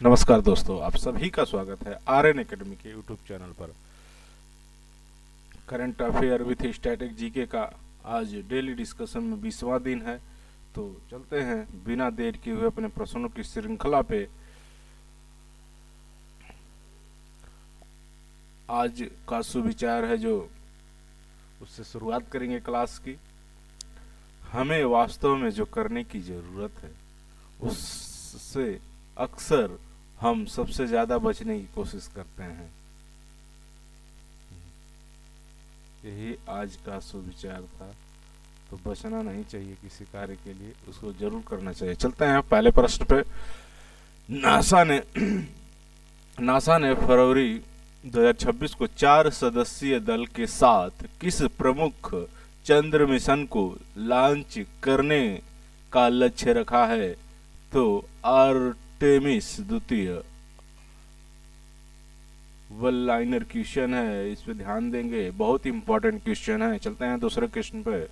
नमस्कार दोस्तों, आप सभी का स्वागत है आर्यन एकेडमी के यूट्यूब चैनल पर। Current affair with static GK का आज डेली डिस्कशन में 20वां दिन है। तो चलते हैं बिना देर किए हुए अपने प्रश्नों की श्रृंखला पे। आज का सुविचार है जो उससे शुरुआत करेंगे क्लास की। हमें वास्तव में जो करने की ज़रूरत है उससे अक्सर हम सबसे ज़्यादा बचने की कोशिश करते हैं। यही आज का सुविचार था। तो बचना नहीं चाहिए किसी कार्य के लिए, उसको जरूर करना चाहिए। चलते हैं पहले प्रश्न पे। नासा ने नासा ने फरवरी 2026 को 4 सदस्यीय दल के साथ किस प्रमुख चंद्र मिशन को लॉन्च करने का लक्ष्य रखा है? तो आर्टेमिस द्वितीय। वन लाइनर क्वेश्चन है, इस पे ध्यान देंगे, बहुत इंपॉर्टेंट क्वेश्चन है। चलते हैं दूसरे क्वेश्चन पे।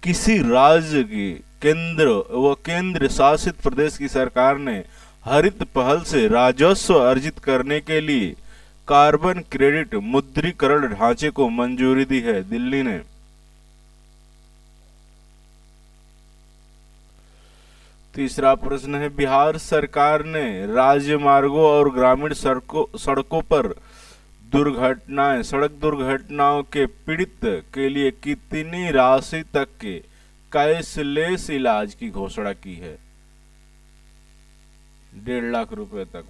किसी राज्य की केंद्र शासित प्रदेश की सरकार ने हरित पहल से राजस्व अर्जित करने के लिए कार्बन क्रेडिट मुद्रीकरण ढांचे को मंजूरी दी है? दिल्ली ने। तीसरा प्रश्न है, बिहार सरकार ने राजमार्गों और ग्रामीण सड़कों पर सड़क दुर्घटनाओं के पीड़ित के लिए कितनी राशि तक के कैशलेस इलाज की घोषणा की है? 1.5 लाख रुपए तक।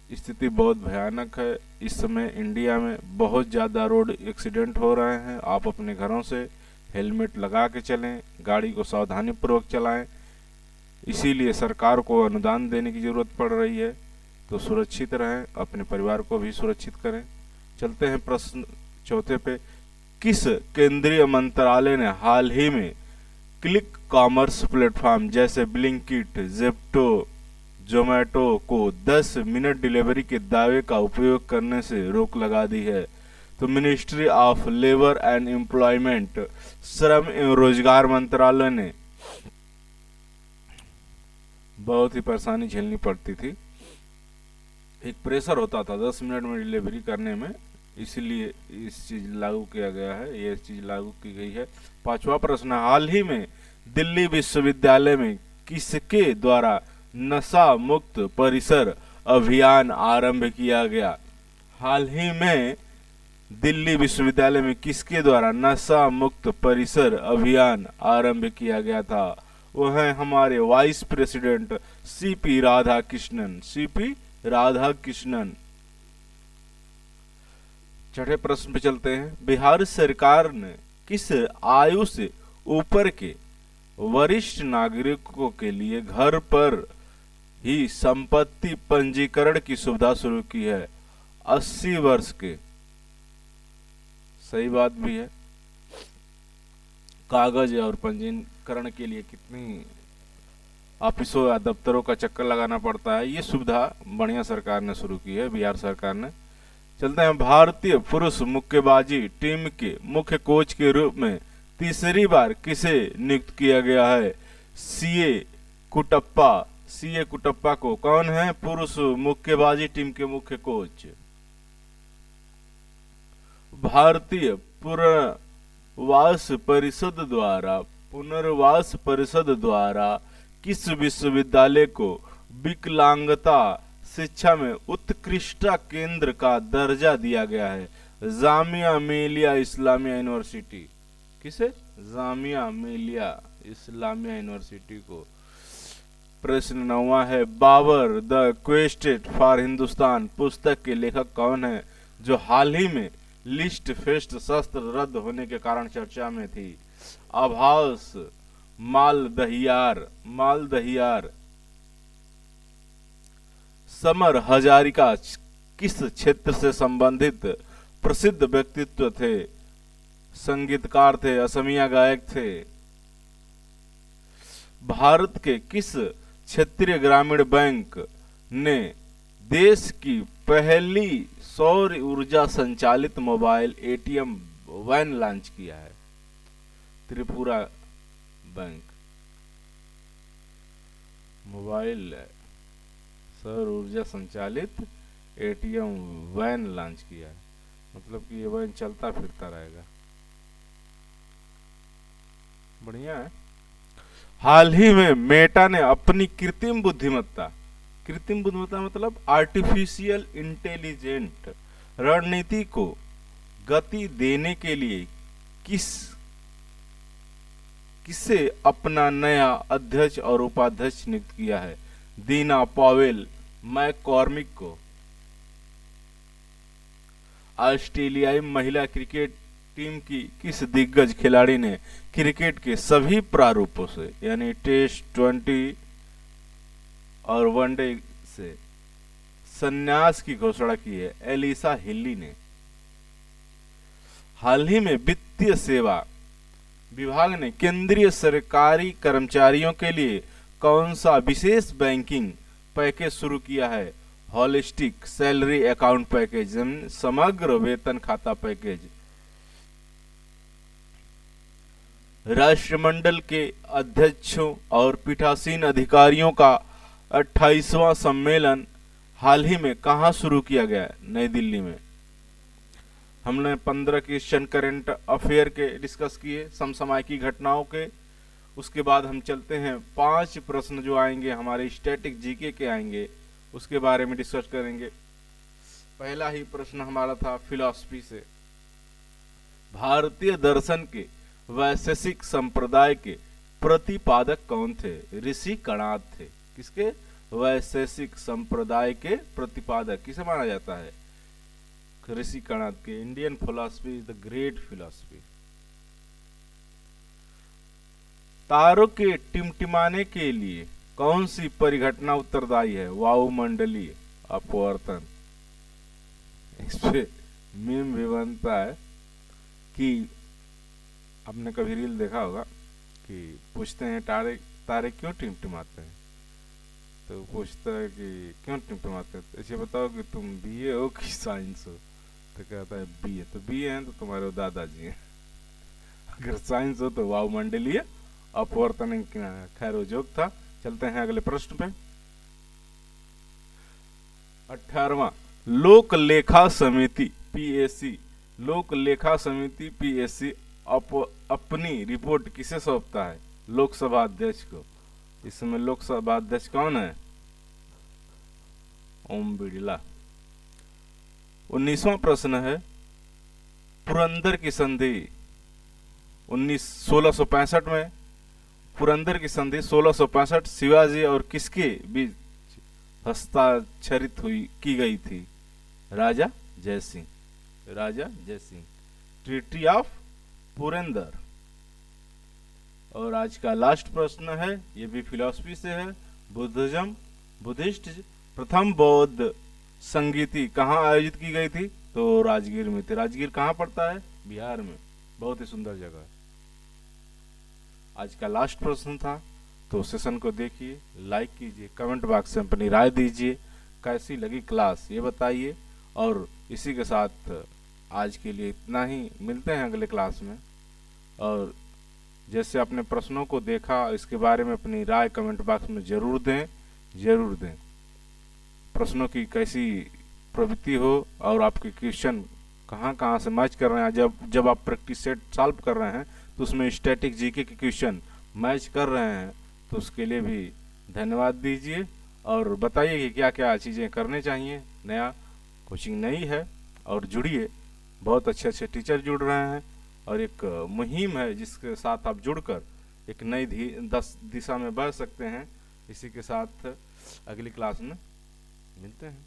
स्थिति बहुत भयानक है। इस समय इंडिया में बहुत ज़्यादा रोड एक्सीडेंट हो रहे हैं। आप अपने घरों से हेलमेट लगा के चलें, गाड़ी को सावधानी पूर्वक चलाएं। इसीलिए सरकार को अनुदान देने की ज़रूरत पड़ रही है। तो सुरक्षित रहें, अपने परिवार को भी सुरक्षित करें। चलते हैं प्रश्न चौथे पे। किस केंद्रीय मंत्रालय ने हाल ही में क्लिक कॉमर्स प्लेटफॉर्म जैसे ब्लिंकिट, जेप्टो, जोमेटो को 10 मिनट डिलीवरी के दावे का उपयोग करने से रोक लगा दी है? तो ministry of labour and employment, श्रम एवं रोजगार मंत्रालय ने। बहुत ही परेशानी झेलनी पड़ती थी, एक प्रेशर होता था 10 मिनट में डिलीवरी करने में, इसीलिए इस चीज़ लागू किया गया है, ये चीज़ लागू की गई है। पांचवा प्रश्न, हाल ही में दिल्ली विश्वविद्यालय में किसके द्वारा नशा मुक्त परिसर अभियान आरंभ किया गया? हाल ही में दिल्ली विश्वविद्यालय में किसके द्वारा नशा मुक्त परिसर अभियान आरंभ किया गया था? वो है हमारे वाइस प्रेसिडेंट सीपी राधाकृष्णन। छठे प्रश्न पे चलते हैं। बिहार सरकार ने किस आयु से ऊपर के वरिष्ठ नागरिकों के लिए घर पर ही संपत्ति पंजीकरण की सुविधा शुरू की है? 80 वर्ष के। सही बात भी है। कागज और पंजीकरण के लिए कितनी ऑफिसों या दफ्तरों का चक्कर लगाना पड़ता है, ये सुविधा बढ़िया सरकार ने शुरू की है, बिहार सरकार ने। चलते हैं, भारतीय पुरुष मुक्केबाजी टीम के मुख्य कोच के रूप में तीसरी बार किसे नियुक्त किया गया है? सीए कुटप्पा को कौन है पुरुष मुक्केबाजी टीम के मुख्य कोच? भारतीय पुनर्वास परिषद द्वारा किस विश्वविद्यालय को विकलांगता शिक्षा में उत्कृष्टता केंद्र का दर्जा दिया गया है? जामिया मिलिया इस्लामिया यूनिवर्सिटी। किसे? जामिया मिलिया इस्लामिया यूनिवर्सिटी को। प्रश्न 9वां है, Babur the quest for Hindustan पुस्तक के लेखक कौन है, जो हाल ही में लिस्ट फेस्ट शस्त्र रद्द होने के कारण चर्चा में थी? आभास मालदहियार। समर हजारिका किस क्षेत्र से संबंधित प्रसिद्ध व्यक्तित्व थे? संगीतकार थे, असमिया गायक थे। भारत के किस क्षेत्रीय ग्रामीण बैंक ने देश की पहली सौर ऊर्जा संचालित मोबाइल एटीएम वैन लॉन्च किया है? त्रिपुरा बैंक। मोबाइल सौर ऊर्जा संचालित एटीएम वैन लॉन्च किया है, मतलब कि ये वैन चलता फिरता रहेगा। बढ़िया है। हाल ही में मेटा ने अपनी कृत्रिम बुद्धिमत्ता मतलब आर्टिफिशियल इंटेलिजेंट रणनीति को गति देने के लिए किसे अपना नया अध्यक्ष और उपाध्यक्ष नियुक्त किया है? दीना पावेल मैककॉर्मिक को। ऑस्ट्रेलियाई महिला क्रिकेट टीम की किस दिग्गज खिलाड़ी ने क्रिकेट के सभी प्रारूपों से यानी टेस्ट, 20 और वनडे से संन्यास की घोषणा की है? एलिसा हिल्ली ने। हाल ही में वित्तीय सेवा विभाग ने केंद्रीय सरकारी कर्मचारियों के लिए कौन सा विशेष बैंकिंग पैकेज शुरू किया है? होलिस्टिक सैलरी अकाउंट पैकेज, समग्र वेतन खाता पैकेज। राष्ट्रमंडल के अध्यक्षों और पीठासीन अधिकारियों का 28वां सम्मेलन हाल ही में कहां शुरू किया गया? नई दिल्ली में। हमने 15 क्वेश्चन करंट अफेयर के डिस्कस किए, समसामयिकी घटनाओं के। उसके बाद हम चलते हैं 5 प्रश्न जो आएंगे हमारे स्टैटिक जीके के आएंगे, उसके बारे में डिस्कस करेंगे। पहला ही प्रश्न हमारा था फिलॉसफी से। भारतीय दर्शन के वैशेषिक संप्रदाय के प्रतिपादक कौन थे? ऋषि कणाद थे। किसके? वैशेषिक संप्रदाय के प्रतिपादक किसे माना जाता है? ऋषि कणाद के। Indian philosophy is the great philosophy. तारों के टिमटिमाने के लिए कौन सी परिघटना उत्तरदायी है? वायुमंडलीय अपवर्तन। इस पे मीम भी बनता है कि आपने कभी रील देखा होगा कि पूछते हैं तारे क्यों टिमटिमाते हैं, तो पूछता है कि क्यों टिमटिमाते हैं, ऐसे बताओ कि तुम बीए हो कि साइंस हो? तो कहता है बीए। तो बीए हैं तो तुम्हारे दादाजी हैं। अगर साइंस हो तो वायुमंडलीय अपवर्तन। खैर वो जोक था। चलते हैं अगले प्रश्न पे। 18वां लोक लेखा समिति पीएसी अपनी रिपोर्ट किसे सौंपता है? लोकसभा अध्यक्ष को। इसमें लोकसभा अध्यक्ष कौन है? ओम बिड़ला। 19वां प्रश्न है पुरंदर की संधि 1665 में। पुरंदर की संधि 1665 शिवाजी और किसके बीच हस्ताक्षरित की गई थी? राजा जयसिंह। Treaty of Purandar. और आज का लास्ट प्रश्न है, ये भी फिलॉसफी से है। बुद्धिस्ट प्रथम बौद्ध संगीति कहाँ आयोजित की गई थी? तो राजगीर में थी। राजगीर कहाँ पड़ता है? बिहार में। बहुत ही सुंदर जगह है। आज का लास्ट प्रश्न था, तो सेशन को देखिए, लाइक कीजिए, कमेंट बॉक्स में अपनी राय दीजिए, कैसी लगी क्लास ये बताइए। और इसी के साथ आज के लिए इतना ही। मिलते हैं अगले क्लास में। और जैसे आपने प्रश्नों को देखा, इसके बारे में अपनी राय कमेंट बॉक्स में जरूर दें। प्रश्नों की कैसी प्रवृत्ति हो और आपके क्वेश्चन कहाँ से मैच कर रहे हैं। जब आप प्रैक्टिस सेट सॉल्व कर रहे हैं तो उसमें स्टैटिक जीके के क्वेश्चन मैच कर रहे हैं, तो उसके लिए भी धन्यवाद दीजिए। और बताइए कि क्या क्या चीज़ें करने चाहिए। नया कोचिंग नई है और जुड़िए, बहुत अच्छे टीचर जुड़ रहे हैं और एक मुहिम है जिसके साथ आप जुड़कर एक नई दिशा में बढ़ सकते हैं। इसी के साथ अगली क्लास में मिलते हैं।